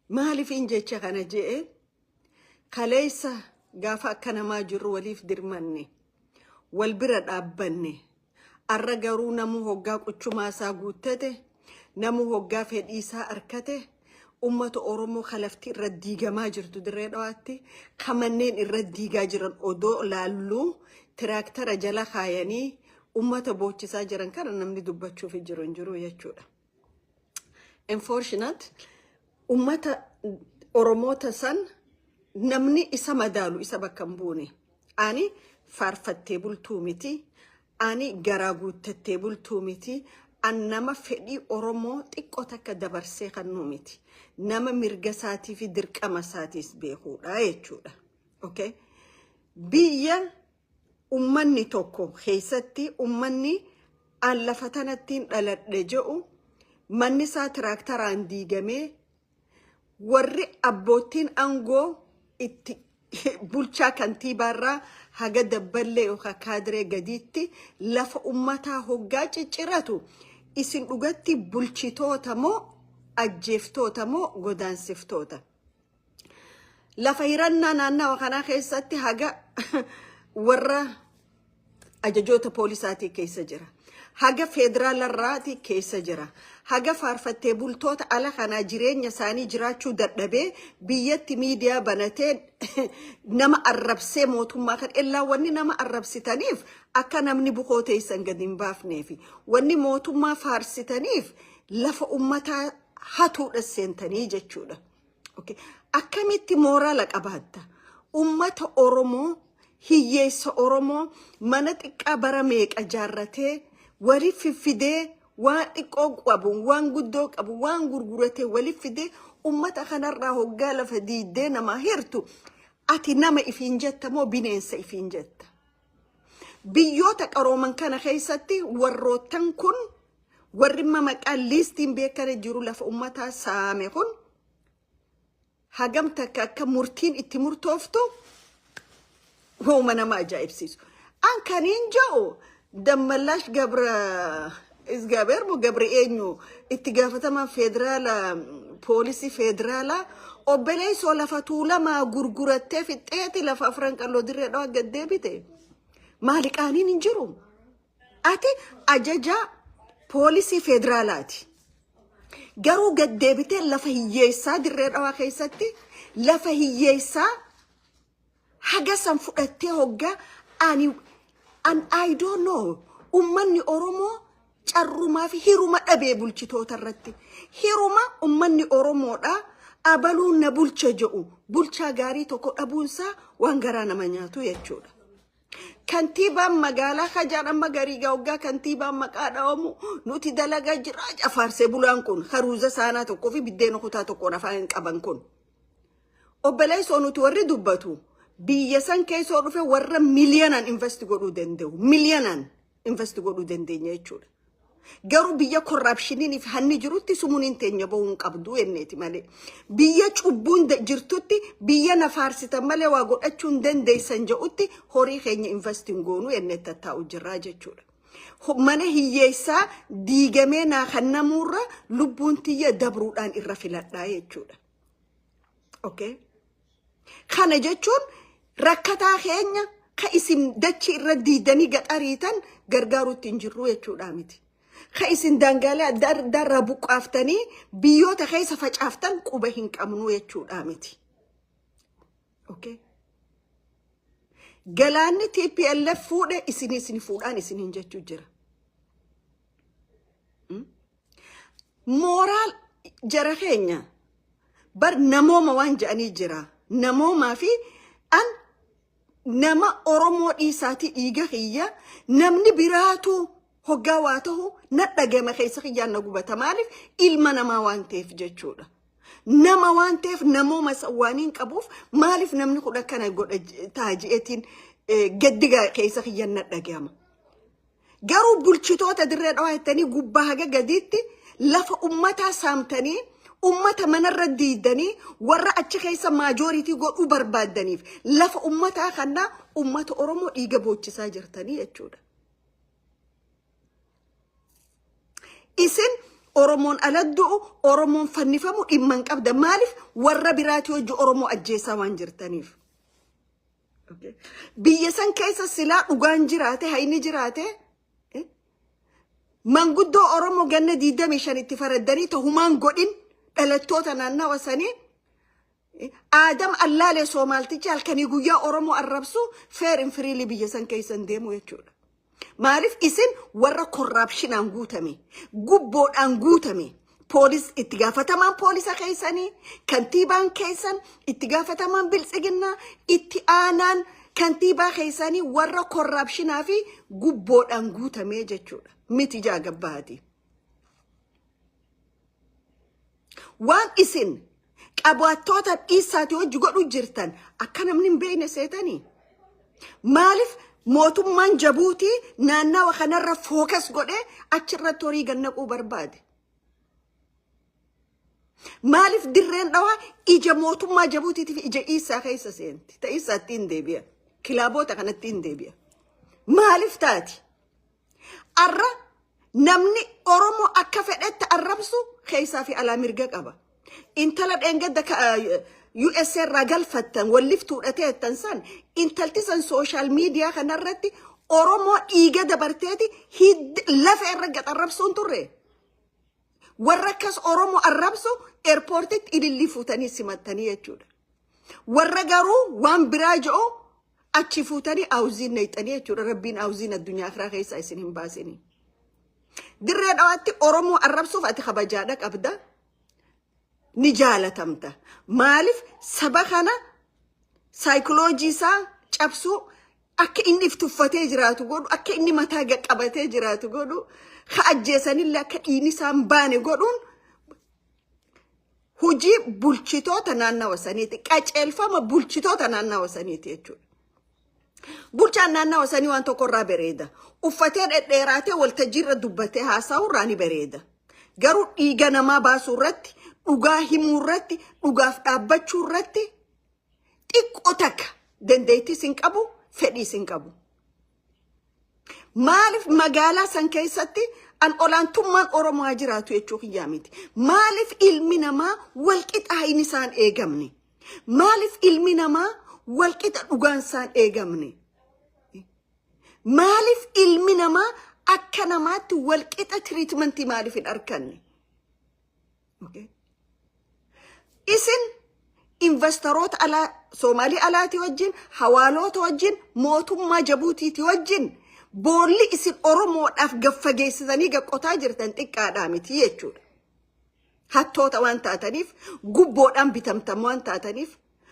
maaliif jecha kana jee kaleessa gaafa akka namaa jirru waliif dirmanne wal bira dhaabbanne arra garuu namu hoggaa quchumaa isaa guuttate namu hoggaa fedhii isaa arkate ummata Oromoo kalafti irra diigamaa jirtu dirree dhawaatti kamanneen irra diigaa jiran odoo laallu tiraaktara jala kaayanii ummata boochisaa jiran kana namni dubbachuuf jiru jechuudha. Unfortunate ummata Oromoota san namni isa madaalu isa bakka hin buune ani faarfattee bultuu miti ani garaa guuttattee bultuu miti an nama fedhii Oromoo xiqqoo takka dabarsee kan miti nama mirga isaatii fi dirqama isaatiis beekuudha jechuudha. Okay, biyya ummanni tokko keessatti ummanni an lafa tanattiin dhaladhe jedhu manni isaa tiraaktaraan diigamee warri abbootiin aangoo itti bulchaa kantiibaarraa haga dabballee yookaan kaadiree gadiitti lafa ummataa hoggaa cicciratu isin dhugatti bulchitoota moo ajjeeftoota moo godaansiftoota? Lafa hirannaa naannawa kanaa keessatti haga warra ajajoota poolisaatii keessa jira. Haga federaalarraati keessa jira. Haga faarfattee bultoota ala kanaa jireenya isaanii jiraachuu dadhabee biyyatti miidiyaa banatee nama arrabsee mootummaa kan illaa wanni nama arrabsitaniif akka namni bukoo teessan gadi hin baafneefi wanni mootummaa faarsitaniif lafa ummataa hatuudha seentanii jechuudha. Okay, akkamitti mooraala qabaatta ummata Oromoo hiyyeessa Oromoo mana xiqqaa bara meeqa jaarratee wali fiffidee waan xiqqoo qabu waan guddoo qabu waan gurguratee wali fidee ummata kanarraa hoggaa lafa diiddee nama hirtu ati nama ifiin jetta moo bineensa ifiin jetta? Biyyoota qarooman kana keessatti warrootan kun warri maqaan liistiin beekane jiru lafa ummataa saame kun hagam takka akka murtiin itti murtooftu hooma nama ajaa'ibsiisu. An kaniin jedhu Dammallaash Gabreenyu itti gaafatamaa federaala poolisii federaalaa obboleessoo lafa tuulamaa gurgurattee fixxeeti lafa afran qalloo dirree dhawaa gaddeebite. Maali qaaniin hin jiru? Ati ajajaa poolisii federaalaati. Garuu gaddeebitee lafa hiyyeessaa dirree dhawaa keessatti lafa hiyyeessaa haga san fudhattee hoggaa I don't know. Ummanni Oromoo carrumaa fi hiruma dhabee bulchitoota irratti. Hiruma ummanni Oromoodha abaluun na bulcha jedhu bulchaa gaarii tokko dhabuunsaa waan garaa nama nyaatu jechuudha. Kantiibaan magaalaa Kajaadhaan Magariigaa hoggaa kantiibaan maqaa dhaawamu nuti dalagaa jira afaarsee bulaan kun haruuza saanaa tokkoo fi biddeena kutaa tokkoon afaan qaban kun. Obboleessoo nuti warri dubbatu biyya san keessoo dhufe warra miliyoonaan invest godhuu danda'u. Miliyoonaan invest godhuu dandeenya jechuudha. Garuu biyya korrapshiniin fi hanni jirutti sumuun teenya bahuun qabdu enneeti malee. Biyya cubbuun jirtutti biyya nafaarsitan malee waa godhachuun dandeessan jedhutti horii keenya investiin goonuu enneetti tattaa'u jirraa jechuudha. Mana hiyyeessaa diigamee naa kannamuurra lubbuun tiyya dabruudhaan irra filadhaa jechuudha. Okay? Kana jechuun rakkataa keenya ka isin dachii irra diidanii gaxariitan gargaaruutti hin jirru jechuudha miti. Ka isin dangaalee darra buqqaaftanii biyyoota keessa facaaftan quba hin qabnu jechuudha miti. Okay? Galaanni TPLF fuudhe isin fuudhaan isin hin jechuu jira. Moraal jara keenya bar namooma waan jedhanii jira. Namoomaa fi an nama Oromoo dhiisaati dhiiga kiyya namni biraatu hoggaa waa ta'u na dhagama keessa kiyyaan na gubata maaliif ilma namaa waan ta'eef jechuudha. Nama waan ta'eef namooma waaniin qabuuf maaliif namni kun akkana godha taaji'eetiin gaddiga keessa kiyyaan na dhagama. Garuu bulchitoota dirree dhawaa jettanii gubbaa haga gadiitti lafa ummataa saamtanii ummata manarra diidanii warra achi keessa maajoritii godhuu barbaadaniif lafa ummataa kanaa ummata Oromoo dhiiga boochisaa jirtanii jechuudha. Isin Oromoon aladdu'u Oromoon fannifamu dhimma hin qabda maaliif warra biraati hojii Oromoo ajjeesaa waan jirtaniif. Biyya san keessa silaa dhugaan jiraate hayni jiraate manguddoo Oromoo ganna 25 itti faraddanii tahumaan godhin dhalattoota naannawa sanii Adam Allaale Soomaaltichi halkanii guyyaa Oromoo arrabsu fair and freely biyya san keessan deemu jechuudha. Maaliif isin warra corruptionaan guutame, gubboodhaan guutame, poolis itti gaafatamaan poolisa keessanii, kantiibaan keessan itti gaafatamaan biltsiginnaa, itti aanaan kantiibaa keessanii warra corruptionaa fi gubboodhaan guutame jechuudha. Miti jaagabbaati. Waan isin qabaattoota dhiissaati hojii godhu jirtan akka namni hin beekne seetanii. Maaliif mootummaan Jabuutii naannawa kanarra fookas godhee achirratti horii gannaquu barbaade? Maaliif dirreen dhawaa ija mootummaa Jabuutiitiif ija dhiissaa keessa seenti? Ta'isaa ittiin deebi'a. Kilaaboota kanatti hin deebi'a. Maaliif taati? Arra namni Oromoo akka fedhetti arrabsu keessaa fi alaa mirga qaba. Intala dheengadda USA irraa galfattan walliftuudhatee ettan san intalti san social media kanarratti Oromoo dhiiga dabarteeti lafa irra gaxarrabsuun turre. Warra akkas Oromoo arrabsu airportitti ilillii fuutanii simattanii jechuudha. Warra garuu waan biraa jedhu achi fuutanii awuziin neexanii jechuudha. Rabbiin awuziin addunyaa akiraa keessaa isin hin baasini. Dirree dhawaatti Oromoo arrabsuuf ati kabajaadha qabda. Ni jaalatamta. Maaliif saba kana saayikoloojii isaa cabsuu akka inni iftuffatee jiraatu godhu, akka inni mataa qabatee jiraatu godhu, ka ajjeesanillee akka dhiini isaan baane godhuun hojii bulchitoota naannawa saniiti. Qaceelfama bulchitoota naannawa saniiti jechuudha. Bulchaan naannawa sanii waan tokkorraa bareeda. Uffatee dhedheeraatee waltajjiirra dubbatee haasa'urraa ni bareeda. Garuu dhiiga namaa baasuu irratti, dhugaa himuu irratti, dhugaaf dhaabbachuu irratti xiqqoo takka dandeettii sin qabu, fedhii sin qabu. Maaliif magaalaa san keessatti an olaantummaan Oromoo haa jiraatu jechuu kiyyaa miti? Maaliif ilmi namaa walqixa hin isaan eegamne? Maaliif ilmi namaa walqixa dhugaan isaan eegamne? Maaliif ilmi namaa akka namaatti walqixa treatmentii maaliif hin arganne? Isin investoroota alaa Soomaalii alaati wajjin, hawaaloota wajjin, mootummaa Jabuutiiti wajjin boolli isin Oromoodhaaf gaffageessisanii gaqqotaa jirtan xiqqaadhaa miti jechuudha. Hattoota waan taataniif, gubboodhaan bitamtan waan taataniif,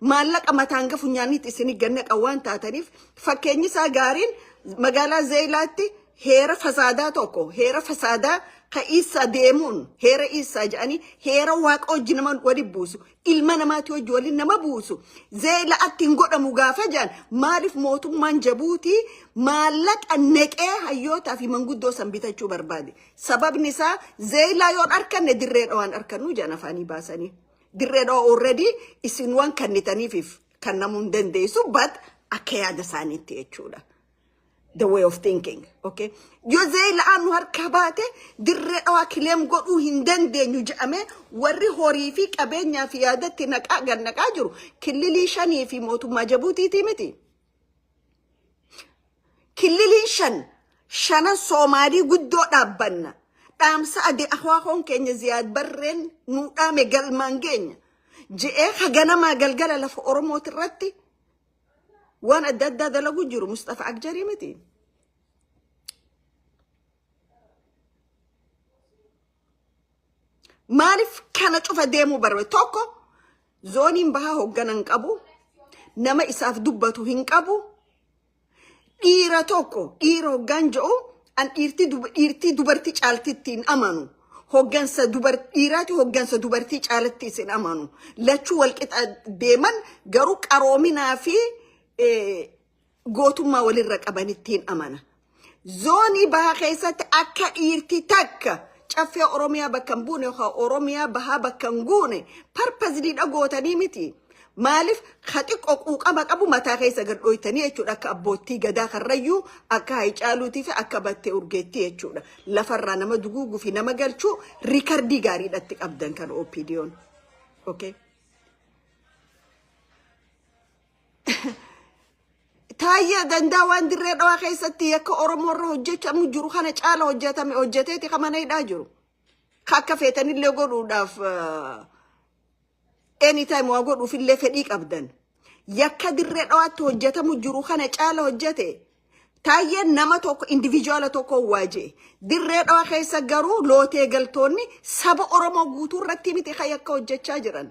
maallaqa mataan gafu nyaannitti isin gannaqa waan taataniif, fakkeenyi isaa gaariin magaalaa Zeeyilaatti heera fasaadaa tokko, heera fasaadaa ka isa deemuun, heera isa jedhanii, heera waaqa wajji nama wali buusu, ilma namaati wajji wali nama buusu, Zeeyilaatti hin godhamu gaafa jedhan maaliif mootummaan Jabuutii maallaqa neqee hayyootaa fi manguddoo san bitachuu barbaade? Sababni isaa Zeeyilaa yoon arkanne dirreedha waan arkannu jedhan afaanii baasanii. Dirreedha already isin waan kannitaniif kan namuu hin dandeessu, but akka yaada isaaniitti jechuudha. The way of thinking, okay? Yoo Zeeyilaan nu harka baate dirreedha waa kileem godhuu hin dandeenyu jedhame warri horii fi qabeenyaa fi yaadatti gannaqaa jiru kililii shanii fi mootummaa Jabuutiiti miti. Kililii shanan Soomaalii guddoo dhaabbanna. Dhaamsa adii ahwaakoon keenya Ziyaad Barreen nu dhaame galmaan geenya. Je'ee haganamaa galgala lafa Oromooti irratti waan adda addaa dalagu jiru Mustafa Akjarii miti. Maaliif kana cufa deemuu barbaade? Tokko zooniin bahaa hoogganan qabu, nama isaaf dubbatu hin qabu. Dhiira tokko dhiira hoggan jedhu an dhiirtii dubartii caaltittiin amanu. Hoggansa dhiiraati hoggansa dubartii caalatti isin amanu. Lachuu walqixa deeman garuu qaroominaa fi gootummaa walirra qabanittiin amana. Zoonii bahaa keessatti akka dhiirtii takka caffee Oromiyaa bakka hin buune yookaan Oromiyaa bahaa bakka hin guune parpaziliidha gootanii miti. مالف خاتق قوقا أبو متى خيسا قد أويتني يجود أكا أبوتي قدا خريو أكا هيجالوتي في أكا باتي أرغيتي يجود لفر نما دقوقو في نما قلتو ريكاردي غاري داتك أبدان كان أوبيديون أوكي تايا دنداوان دري دوا خيستي يكا أورمور هجيتا مجرو خانا چالا هجيتا مي هجيتي خمانا يداجرو خاكا فيتاني اللي قولو داف anytime واقول في اللي فديك أبدا يكاد الرئوات وجته مجروخنا تعالى وجته تايا نما توكو individual توكو واجي الرئوات خيسا قرو لو تيقلتوني سبا أورمو قوتو رتيمتي خيكا وجه شاجرا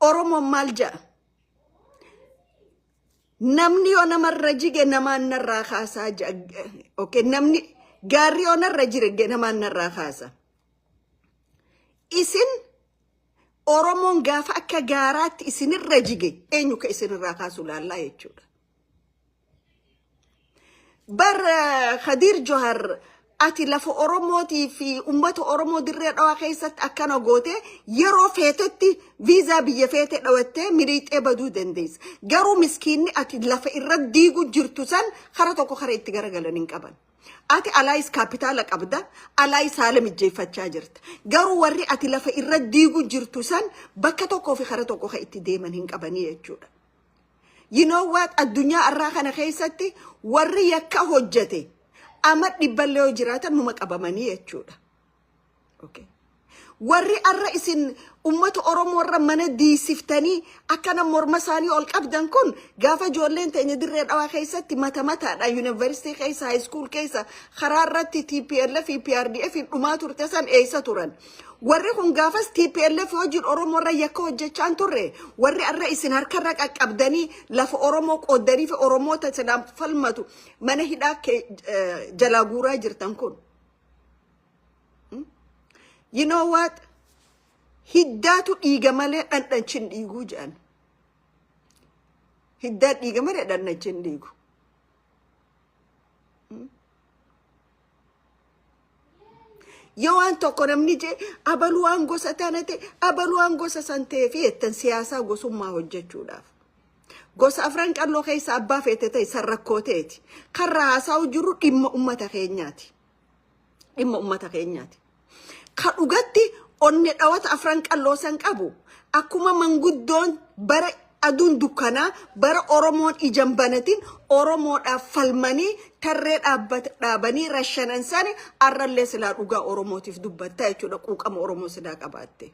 أورمو مالجا نمني ونما الرجيجي نما نرى خاسا اوكي نمني قاري ونرى جيجي نما نرى خاسا isin Oromon gafa akka gaaraatti isinirra jige eenyu ka isinirra kaasu laallaa jechuudha. Bar Khadir Johar ati lafa Oromootii fi ummata Oromoo dirree dhawaa keessatti akkana goote yeroo feetetti viizaa biyya feete dhawattee miliixee baduu dandeessa. Garuu miskiinni ati lafa irra diigu jirtu san kara tokko kara itti garagalan hin qaban. Ati alaayis kaapitaala qabda alaayis haala mijjeeffachaa jirta garuu warri ati lafa irra diigu jirtu san bakka tokkoo fi kara tokko itti deeman hin qabanii jechuudha. You know what addunyaa arraa kana keessatti warri yakka hojjete ama dhibballee yoo jiraatan numa qabamanii jechuudha. Okay. warri arra isin ummata Oromoo irra mana diisiftanii akkana morma isaanii ol qabdan kun gaafa ijoolleen teenya dirree dhawaa keessatti mataadha university keessa high school keessa karaa irratti TPLF fi PRDF dhumaa turte san eessa turan warri kun gaafas TPLF hojiin Oromoo irra yakka hojjechaan turre warri arra isin harkarra qaqqabdanii lafa Oromoo qoodanii fi Oromoota sadaan falmatu mana hidhaa jalaa guuraa jirtan kun. You know what? Hiddatu dhiiga malee dhandhanchin dhiiguu jedhan. Hiddaat dhiiga malee dhandhanchin dhiigu. Yoo waan tokko namni jee abaluwaan gosa taanate abaluwaan gosa santee fi ettan siyaasaa gosummaa hojjechuudhaaf. Gosa afran qalloo keessa abbaa feete ta'e sarrakkooteeti. Karra haasaa'u jiru dhimma ummata keenyaati. Dhimma ummata keenyaati. Kadugatti onne dhawata afran qalloo san qabu akkuma manguddoon bara aduun dukkanaa bara Oromoon ijaan banatiin Oromoodhaaf falmanii tarree dhaabanii rashanan sani arrallee silaa dhugaa Oromootiif dubbatta jechuudha quuqama Oromoo silaa qabaatte.